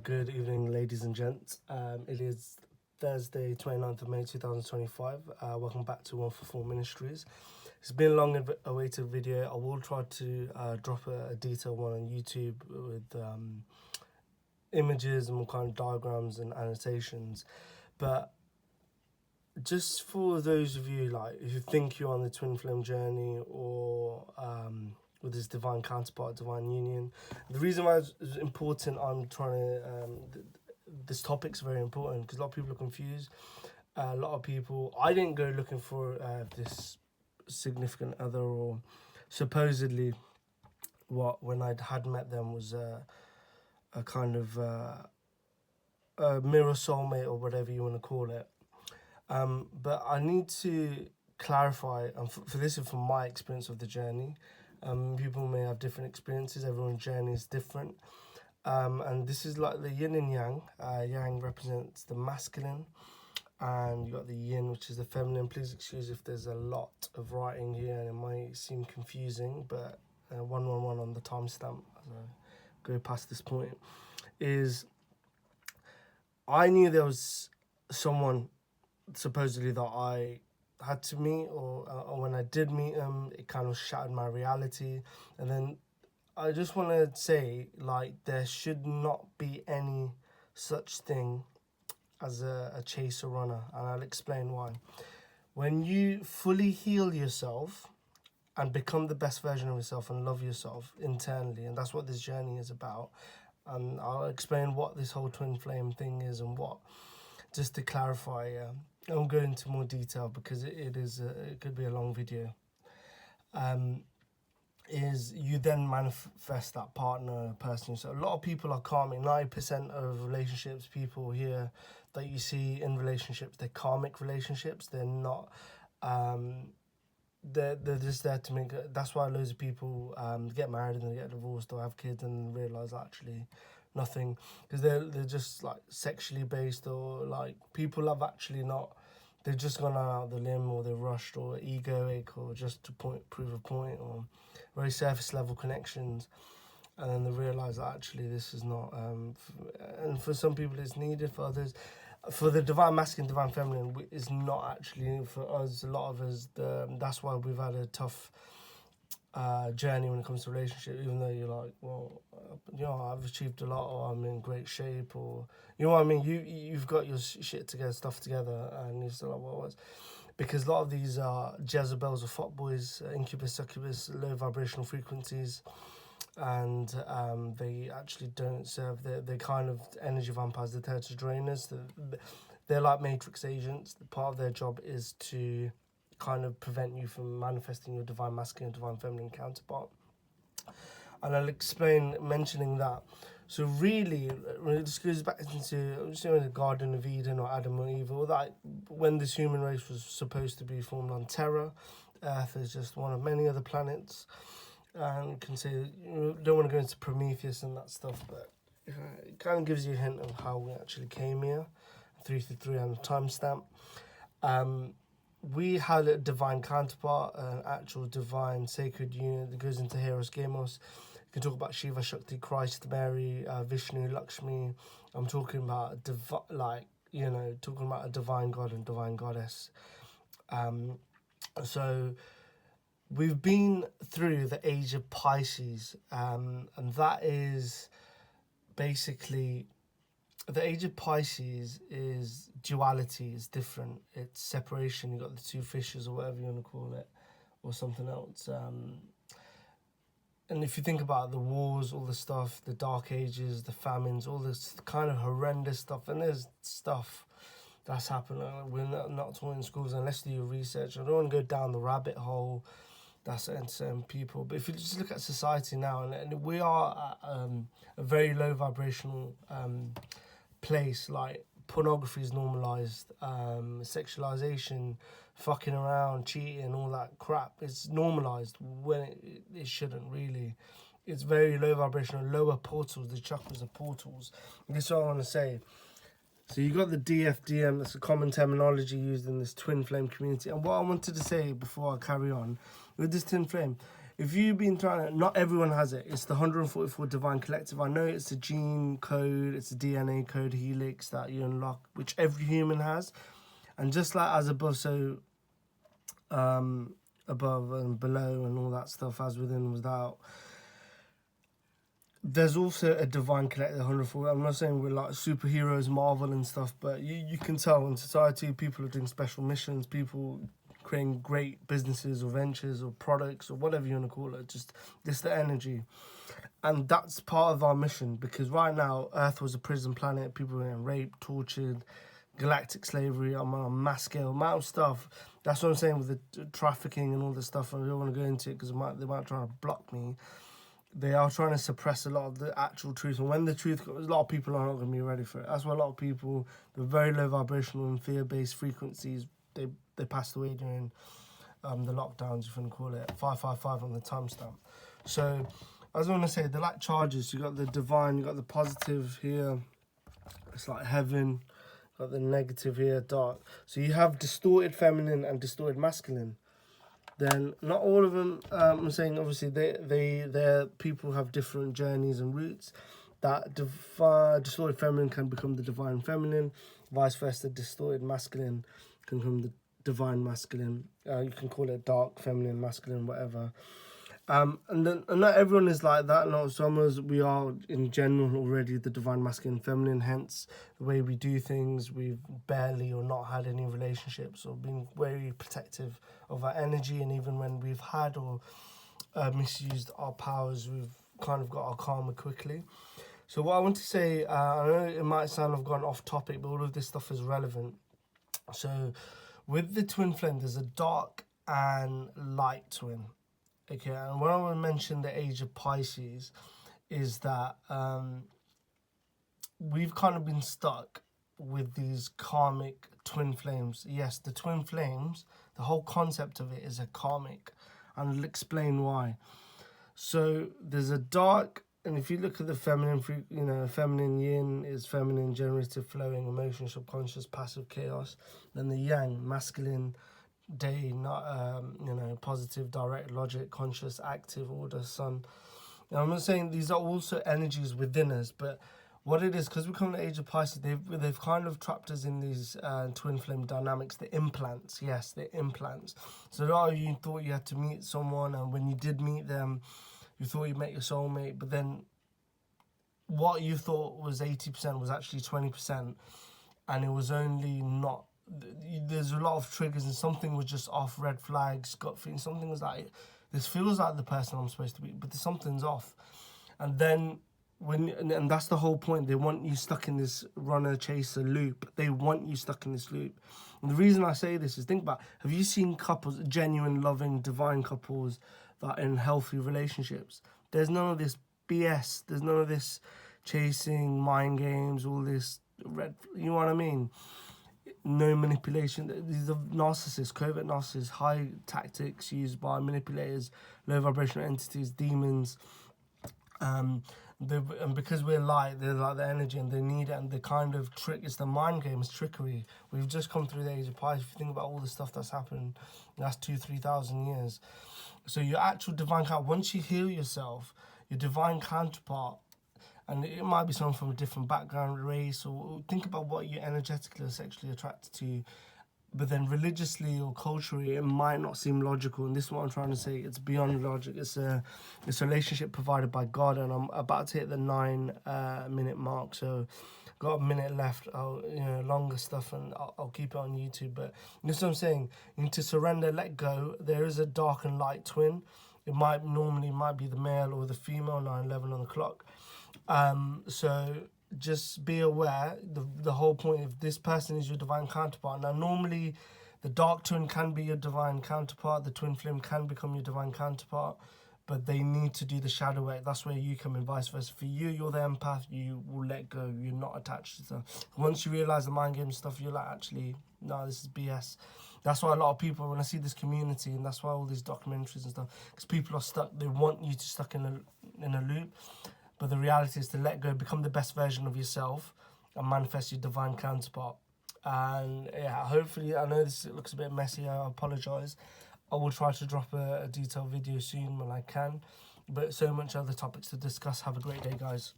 Good evening, ladies and gents. It is Thursday, 29th of May 2025. Welcome back to 144 Ministries. It's been a long awaited video. I will try to drop a detailed one on YouTube with images and all kind of diagrams and annotations. But just for those of you, like, if you think you're on the twin flame journey or with this divine counterpart, divine union, the reason why it's important, I'm trying to, this topic's very important because a lot of people are confused. A lot of people, I didn't go looking for this significant other, or supposedly when I had met them was a kind of a mirror soulmate or whatever you want to call it. But I need to clarify, and for this is from my experience of the journey. People may have different experiences. Everyone's journey is different. And this is like the yin and yang. Yang represents the masculine, and you got the yin, which is the feminine. Please excuse if there's a lot of writing here and it might seem confusing, but 111 on the timestamp as I go past this point is I knew there was someone supposedly that I had to meet, or when I did meet him, it kind of shattered my reality. And then I just want to say, like, there should not be any such thing as a chaser runner, and I'll explain why. When you fully heal yourself and become the best version of yourself and love yourself internally, and that's what this journey is about, and I'll explain what this whole twin flame thing is and what, just to clarify. I won't go into more detail because it could be a long video. Is you then manifest that partner person. So a lot of people are karmic. 90% of relationships, people here that you see in relationships, they're karmic relationships. They're not. They're just there to make. That's why loads of people get married and they get divorced or have kids and realize actually nothing, because they're just like sexually based, or like people have actually not. They've just gone out the limb, or they're rushed, or egoic, or just to prove a point, or very surface level connections, and then they realise that actually this is not. And for some people it's needed. For others, for the divine masculine, divine feminine, is not actually for us. A lot of us, that's why we've had a tough journey when it comes to relationship. Even though you're like, well, I've achieved a lot, or I'm in great shape, or you know what I mean. You've got your shit together, stuff together, and you're still like, what was? Because a lot of these are Jezebels or fuckboys, incubus, succubus, low vibrational frequencies, and they actually don't serve. They're kind of energy vampires. They're there to drain us. They're like matrix agents. Part of their job is to kind of prevent you from manifesting your divine masculine, divine feminine counterpart. And I'll explain mentioning that. So really, when it just goes back into the Garden of Eden or Adam or Eve, or that when this human race was supposed to be formed on TERRA, Earth is just one of many other planets. And you can say, you don't want to go into Prometheus and that stuff, but it kind of gives you a hint of how we actually came here, 333 on the timestamp. We had a divine counterpart, an actual divine sacred unit that goes into Heros Gamos. You can talk about Shiva, Shakti, Christ, Mary, Vishnu, Lakshmi. I'm talking about talking about a divine god and divine goddess. So we've been through the age of Pisces, and that is basically. The age of Pisces is duality, is different. It's separation. You've got the two fishes, or whatever you want to call it, or something else. And if you think about the wars, all the stuff, the dark ages, the famines, all this kind of horrendous stuff, and there's stuff that's happened. We're not taught in schools unless you do your research. I don't want to go down the rabbit hole. That's certain people. But if you just look at society now, and we are at a very low vibrational place. Like pornography is normalized, sexualization, fucking around, cheating, all that crap. It's normalized when it shouldn't really. It's very low vibrational, lower portals. The chakras are portals. And this is what I want to say. So you got the DFDM. That's a common terminology used in this twin flame community. And what I wanted to say before I carry on with this twin flame, if you've been trying to, not everyone has it. It's the 144 Divine Collective. I know it's a gene code, it's a DNA code helix that you unlock, which every human has. And just like as above, so above and below and all that stuff, as within, without. There's also a Divine Collective 104. I'm not saying we're like superheroes, Marvel and stuff, but you can tell in society people are doing special missions, people creating great businesses or ventures or products or whatever you want to call it. Just the energy. And that's part of our mission, because right now Earth was a prison planet. People were getting raped, tortured, galactic slavery on a mass scale, amount of stuff. That's what I'm saying with the trafficking and all this stuff. I don't want to go into it because they might try to block me. They are trying to suppress a lot of the actual truth. And when the truth comes, a lot of people are not going to be ready for it. That's why a lot of people, the very low vibrational and fear-based frequencies, they passed away during the lockdowns, if you want to call it, 555 on the timestamp. So, as I want to say, they're like charges. You got the divine, you got the positive here. It's like heaven. Got the negative here, dark. So you have distorted feminine and distorted masculine. Then not all of them. I'm saying obviously their people have different journeys and routes. That distorted feminine can become the divine feminine, vice versa. Distorted masculine can become the divine masculine. You can call it dark feminine, masculine, whatever. And not everyone is like that. Not some of us, we are in general already the divine masculine feminine, hence the way we do things. We've barely or not had any relationships or been very protective of our energy, and even when we've had or misused our powers, we've kind of got our karma quickly. So what I want to say, I know it might sound I've gone off topic, but all of this stuff is relevant. So with the twin flame, there's a dark and light twin. Okay, and when I want to mention the age of Pisces is that we've kind of been stuck with these karmic twin flames. Yes, the twin flames, the whole concept of it is a karmic, and I'll explain why. So there's a dark, and if you look at the feminine, feminine yin is feminine, generative, flowing, emotion, subconscious, passive, chaos. Then the yang, masculine, day, not positive, direct, logic, conscious, active, order, sun. Now, I'm not saying these are also energies within us, but what it is, because we come to the age of Pisces, they've kind of trapped us in these twin flame dynamics, the implants. Yes, the implants. So a lot of you thought you had to meet someone, and when you did meet them, you thought you met your soulmate, but then what you thought was 80% was actually 20%, and it was only not. There's a lot of triggers, and something was just off, red flags, gut feeling. Something was like, this feels like the person I'm supposed to be, but something's off. And then and that's the whole point. They want you stuck in this runner chaser loop. They want you stuck in this loop. And the reason I say this is, think about, have you seen couples, genuine, loving, divine couples that are in healthy relationships? There's none of this BS. There's none of this chasing, mind games, all this you know what I mean? No manipulation. These are narcissists, covert narcissists, high tactics used by manipulators, low vibrational entities, demons. And because we're light, they're like the energy, and they need it, and they kind of trick. It's the mind game, it's trickery. We've just come through the age of Pisces. If you think about all the stuff that's happened in the last 2,000-3,000 years. So your actual divine counterpart, once you heal yourself, your divine counterpart, and it might be someone from a different background, race, or think about what you're energetically or sexually attracted to. But then religiously or culturally, it might not seem logical. And this is what I'm trying to say. It's beyond logic. It's a relationship provided by God. And I'm about to hit the 9-minute mark. So got a minute left. Longer stuff, and I'll keep it on YouTube. But this is what I'm saying. You need to surrender, let go. There is a dark and light twin. It might be the male or the female, 9-11 on the clock. So just be aware, the whole point, if this person is your divine counterpart. Now, normally the dark twin can be your divine counterpart, the twin flame can become your divine counterpart, but they need to do the shadow work. That's where you come in, vice versa. For you, you're the empath, you will let go, you're not attached to them. Once you realize the mind game stuff, you're like, actually, no, this is BS. That's why a lot of people, when I see this community, and that's why all these documentaries and stuff, because people are stuck, they want you to stuck in a loop. But the reality is to let go, become the best version of yourself, and manifest your divine counterpart. And yeah, hopefully, I know this looks a bit messy, I apologise. I will try to drop a detailed video soon when I can. But so much other topics to discuss. Have a great day, guys.